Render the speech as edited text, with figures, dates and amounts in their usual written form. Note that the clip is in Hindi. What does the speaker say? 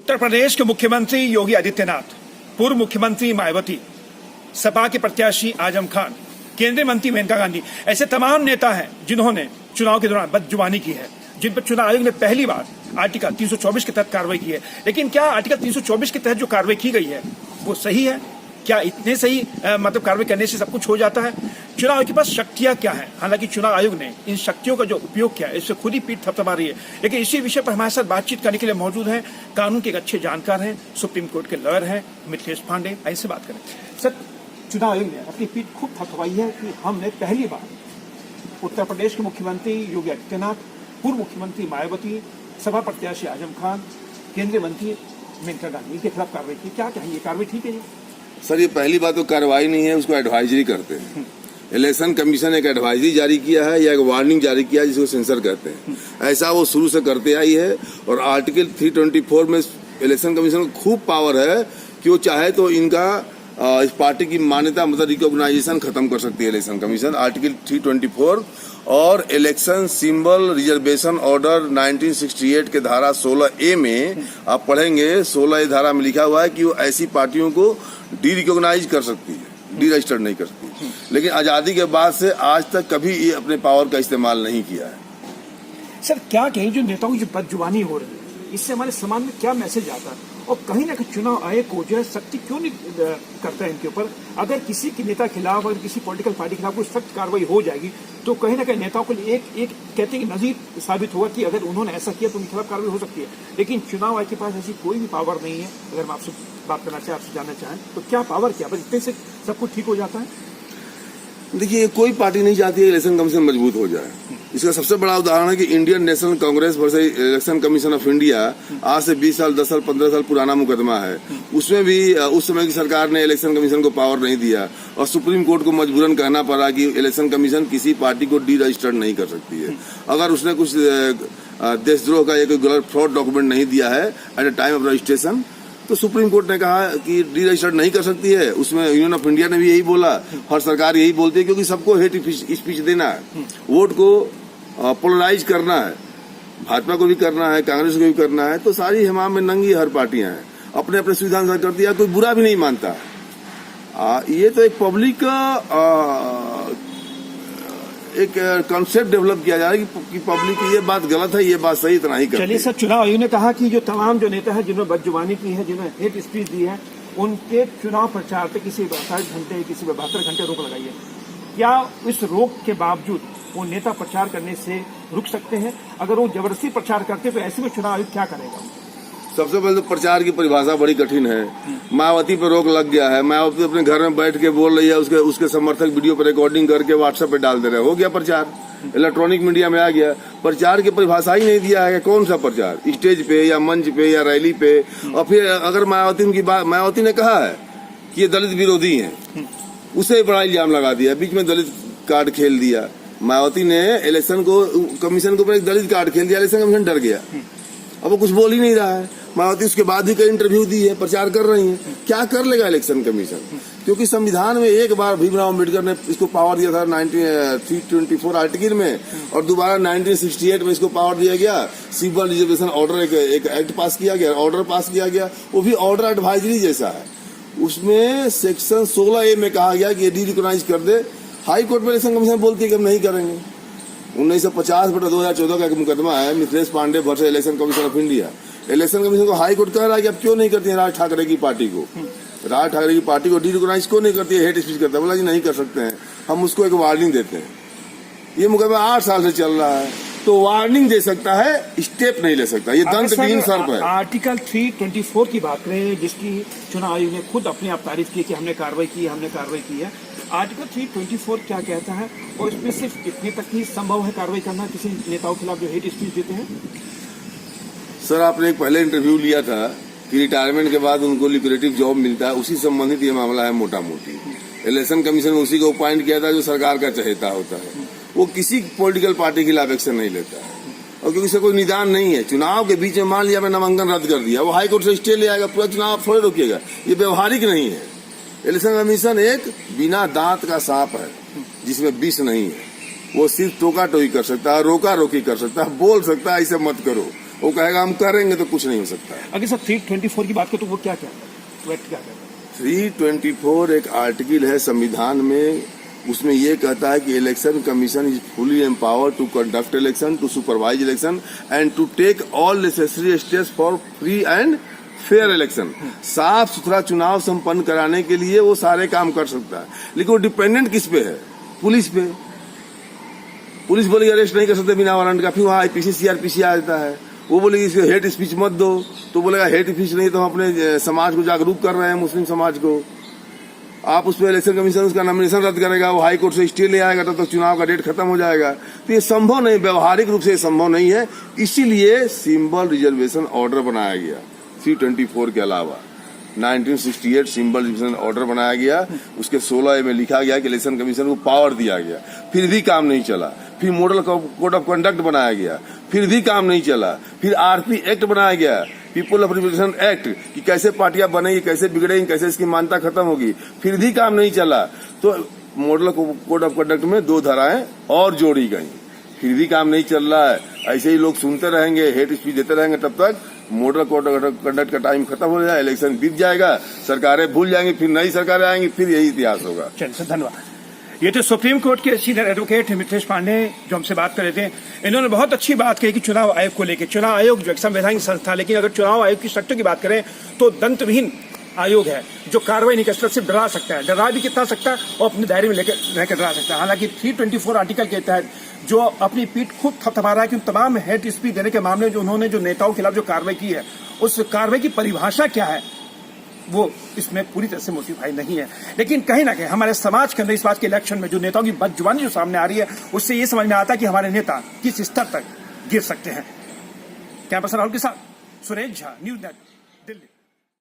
उत्तर प्रदेश के मुख्यमंत्री योगी आदित्यनाथ, पूर्व मुख्यमंत्री मायावती, सपा के प्रत्याशी आजम खान, केंद्रीय मंत्री मेनका गांधी, ऐसे तमाम नेता हैं जिन्होंने चुनाव के दौरान बदजुबानी की है, जिन पर चुनाव आयोग ने पहली बार आर्टिकल 324 के तहत कार्रवाई की है। लेकिन क्या आर्टिकल 324 के तहत जो कार्रवाई की गई है वो सही है? क्या इतने सही मतलब कार्रवाई करने से सब कुछ हो जाता है? चुनाव आयोग के पास शक्तियां क्या हैं? हालांकि चुनाव आयोग ने इन शक्तियों का जो उपयोग किया है इससे खुद ही पीठ थपथपा रही है। लेकिन इसी विषय पर हमारे साथ बातचीत करने के लिए मौजूद हैं कानून के एक अच्छे जानकार हैं, सुप्रीम कोर्ट के लॉयर हैं मिथिलेश पांडे। ऐसे बात करें सर, चुनाव आयोग ने अपनी पीठ खूब थपथपाई है कि हमने पहली बार उत्तर प्रदेश के मुख्यमंत्री योगी आदित्यनाथ, पूर्व मुख्यमंत्री मायावती, सपा प्रत्याशी आजम खान, केंद्रीय मंत्री मेनका गांधी के खिलाफ कार्रवाई की। क्या कहेंगे, कार्रवाई ठीक है ये? सर, ये पहली बात तो कार्रवाई नहीं है, उसको एडवाइजरी करते हैं। इलेक्शन कमीशन एक एडवाइजरी जारी किया है या एक वार्निंग जारी किया है जिसको सेंसर कहते हैं। ऐसा वो शुरू से करते आई है और आर्टिकल 324 में इलेक्शन कमीशन को खूब पावर है कि वो चाहे तो इनका इस पार्टी की मान्यता मतलब रिकॉग्नाइजेशन खत्म कर सकती है इलेक्शन कमीशन। आर्टिकल 324 और इलेक्शन सिंबल रिजर्वेशन ऑर्डर 1968 के धारा 16A में आप पढ़ेंगे, 16A धारा में लिखा हुआ है कि वो ऐसी पार्टियों को डी रिकॉग्नाइज कर सकती है, डी रजिस्टर्ड नहीं कर सकती। लेकिन आजादी के बाद से आज तक कभी ये अपने पावर का इस्तेमाल नहीं किया है। सर, क्या कहें जो नेताओं की जो बदजुबानी हो रही है इससे हमारे समाज में क्या मैसेज आता है? और कहीं ना कहीं चुनाव आयोग को जो है सख्ती क्यों नहीं करता है इनके ऊपर? अगर किसी के नेता खिलाफ, अगर किसी पॉलिटिकल पार्टी के खिलाफ कोई सख्त कार्रवाई हो जाएगी तो कहीं ना कहीं नेताओं को लिए एक कहते हैं कि नजीर साबित होगा कि अगर उन्होंने ऐसा किया तो उनके खिलाफ कार्रवाई हो सकती है। लेकिन चुनाव आयोग के पास ऐसी कोई भी पावर नहीं है। अगर मैं आपसे बात करना चाहें, आपसे जानना चाहें तो क्या पावर, क्या बस इतने से सब कुछ ठीक हो जाता है? देखिए, कोई पार्टी नहीं चाहती है इलेक्शन कमीशन मजबूत हो जाए। इसका सबसे बड़ा उदाहरण है कि Indian national Congress versus election commission of India आज से 20 साल, 10 साल, 15 साल पुराना मुकदमा है। उसमें भी उस समय की सरकार ने इलेक्शन कमीशन को पावर नहीं दिया और सुप्रीम कोर्ट को मजबूरन कहना पड़ा कि इलेक्शन कमीशन किसी पार्टी को डी रजिस्टर्ड नहीं कर सकती है। अगर उसने कुछ देशद्रोह का एक गलत फ्रॉड डॉक्यूमेंट नहीं दिया है at the time of registration तो सुप्रीम कोर्ट ने कहा कि डी रजिस्टर्ड नहीं कर सकती है। उसमें यूनियन ऑफ इंडिया ने भी यही बोला, हर सरकार यही बोलती है, क्योंकि सबको हेट स्पीच देना है, वोट को पोलराइज करना है, भाजपा को भी करना है, कांग्रेस को भी करना है। तो सारी हिमाम में नंगी हर पार्टियां हैं, अपने अपने सुविधा अनुसार करती है, कोई बुरा भी नहीं मानता। ये तो एक पब्लिक एक कॉन्सेप्ट डेवलप किया जा रहा है कि पब्लिक की ये बात गलत है, ये बात सही इतना ही करती है। चलिए सर, चुनाव आयोग ने कहा कि जो तमाम जो नेता है जिन्होंने बदजुबानी की है, जिन्होंने हेट स्पीच दी है, उनके चुनाव प्रचार पे किसी 48 घंटे, किसी 72 घंटे रोक लगाई है। क्या इस रोक के बावजूद वो नेता प्रचार करने से रुक सकते हैं? अगर वो जबरदस्ती प्रचार करते तो ऐसे में चुनाव आयोग क्या करेगा? सबसे पहले तो प्रचार की परिभाषा बड़ी कठिन है। मायावती पर रोक लग गया है, मायावती अपने घर में बैठ के बोल रही है, उसके समर्थक वीडियो पर रिकॉर्डिंग करके व्हाट्सएप पे डाल दे रहे हैं, हो गया प्रचार, इलेक्ट्रॉनिक मीडिया में आ गया। प्रचार की परिभाषा ही नहीं दिया है, कौन सा प्रचार, स्टेज पे या मंच पे या रैली पे। और फिर अगर मायावती ने कहा है कि ये दलित विरोधी है, उसे बड़ा इल्जाम लगा दिया, बीच में दलित कार्ड खेल दिया। मायावती ने इलेक्शन कमीशन को एक दलित कार्ड खेल दिया, इलेक्शन कमीशन डर गया, अब वो कुछ बोल ही नहीं रहा है। मायावती उसके बाद भी कई इंटरव्यू दी है, प्रचार कर रही है। क्या कर लेगा इलेक्शन कमीशन? क्योंकि संविधान में एक बार भीमराव अम्बेडकर ने इसको पावर दिया था 324 आर्टिकल में, और दोबारा 1968 में इसको पावर दिया गया। सिंबल रिजर्वेशन ऑर्डर एक एक्ट पास किया गया, ऑर्डर पास किया गया, वो भी ऑर्डर एडवाइजरी जैसा है। उसमें सेक्शन 16A में कहा गया कि डी रिकॉग्नाइज कर दे। हाई कोर्ट में इलेक्शन कमीशन बोलती है कि हम नहीं करेंगे। 1950/2014 का एक मुकदमा है, Mithilesh Pandey versus election commission of India. Election commission को हाई कोर्ट कह रहा है कि अब क्यों नहीं करती है राज ठाकरे की पार्टी को, राज ठाकरे की पार्टी को डी रिकॉग्नाइज क्यों नहीं करती है, हेट स्पीच करता है। बोला जी नहीं कर सकते हैं, हम उसको एक वार्निंग देते हैं। ये मुकदमा 8 साल से चल रहा है, तो वार्निंग दे सकता है, स्टेप नहीं ले सकता। ये दंतहीन सर्प है। आर्टिकल 324 की बात करें, जिसकी चुनाव आयोग ने खुद अपने आप तारीफ की कि हमने कार्रवाई की है। आर्टिकल 324 क्या कहता है और इसमें सिर्फ इतने तक ही संभव है कार्रवाई करना किसी नेताओं के खिलाफ जो हेट स्पीच देते हैं? सर, आपने एक पहले इंटरव्यू लिया था कि रिटायरमेंट के बाद उनको लिक्रेटिव जॉब मिलता है, उसी संबंधित ये मामला है मोटा मोटी। इलेक्शन कमीशन ने उसी को अपॉइंट किया था जो सरकार का चहेता होता है। वो किसी पॉलिटिकल पार्टी के खिलाफ एक्शन नहीं लेता है, और क्योंकि इसका कोई निदान नहीं है। चुनाव के बीच में मान लिया मैं नामांकन रद्द कर दिया, वो हाईकोर्ट से स्टे ले आएगा, पूरा चुनाव आप थोड़े रोकिएगा। ये व्यवहारिक नहीं है। इलेक्शन कमीशन एक बिना दांत का सांप है जिसमें विष नहीं है। वो सिर्फ टोका टोकी कर सकता है, रोका रोकी कर सकता है, बोल सकता है ऐसे मत करो, वो कहेगा हम करेंगे तो कुछ नहीं हो सकता। अगर सर 324 की बात करें तो वो क्या कहता है, क्या कहता है? 324 एक आर्टिकल है संविधान में, उसमें ये कहता है कि election commission is fully empowered to conduct election, to supervise election and to take all necessary steps for free and fair election. साफ सुथरा चुनाव संपन्न कराने के लिए वो सारे काम कर सकता है, लेकिन वो डिपेंडेंट किस पे है? पुलिस पे। पुलिस बोलेगी अरेस्ट नहीं कर सकते बिना वारंट का, फिर वहाँ आईपीसी सीआरपीसी आ जाता है। वो बोलेगी इसको हेट स्पीच मत दो, तो बोलेगा हेट स्पीच नहीं तो हम अपने समाज को जागरूक कर रहे हैं, मुस्लिम समाज को। आप उस पर इलेक्शन कमीशन उसका नॉमिनेशन रद्द करेगा, वो हाई कोर्ट से स्टे ले आएगा, तब तक चुनाव का डेट खत्म हो जाएगा। तो ये संभव नहीं, व्यवहारिक रूप से ये संभव नहीं है। इसीलिए सिंबल रिजर्वेशन ऑर्डर बनाया गया। 324 के अलावा 1968 सिंबल रिजर्वेशन ऑर्डर बनाया गया, उसके 16A में लिखा गया कि इलेक्शन कमीशन को पावर दिया गया, फिर भी काम नहीं चला। फिर मॉडल कोड ऑफ कंडक्ट बनाया गया, फिर भी काम नहीं चला। फिर आरपी एक्ट बनाया गया, पीपल ऑफ रिप्रेजेंटेशन एक्ट, कि कैसे पार्टियां बनेगी, कैसे बिगड़ेंगी, कैसे इसकी मान्यता खत्म होगी, फिर भी काम नहीं चला। तो मॉडल कोड ऑफ कंडक्ट में 2 धाराएं और जोड़ी गई, फिर भी काम नहीं चल रहा है। ऐसे ही लोग सुनते रहेंगे, हेट स्पीच देते रहेंगे, तब तक मॉडल कोड ऑफ कंडक्ट का टाइम खत्म हो जाए, इलेक्शन बीत जाएगा, सरकारें भूल जाएंगी, फिर नई सरकारें आएंगी, फिर यही इतिहास होगा। चलिए सर, धन्यवाद। ये तो सुप्रीम कोर्ट के सीनियर एडवोकेट मिथिलेश पांडे जो हमसे बात कर रहे थे। इन्होंने बहुत अच्छी बात कही कि चुनाव आयोग को लेकर, चुनाव आयोग जो एक संवैधानिक संस्था, लेकिन अगर चुनाव आयोग की स्ट्रक्चर की बात करें तो दंतविहीन आयोग है, जो कार्रवाई नहीं कर सकता, सिर्फ डरा सकता है। डरा भी कितना सकता है और अपने दायरे में लेकर रहकर डरा सकता है। हालांकि 324 आर्टिकल के तहत जो अपनी पीठ खुद थपथपा रहा है कि तमाम हेट स्पीच देने के मामले जो उन्होंने जो नेताओं के खिलाफ जो कार्रवाई की है, उस कार्रवाई की परिभाषा क्या है वो इसमें पूरी तरह से मोटिफाई नहीं है। लेकिन कहीं ना कहीं हमारे समाज के अंदर इस बात के इलेक्शन में जो नेताओं की बदजुबानी जो सामने आ रही है, उससे ये समझ में आता है कि हमारे नेता किस स्तर तक गिर सकते हैं। कैंपस राहुल के साथ सुरेश झा, न्यूज़ नेट।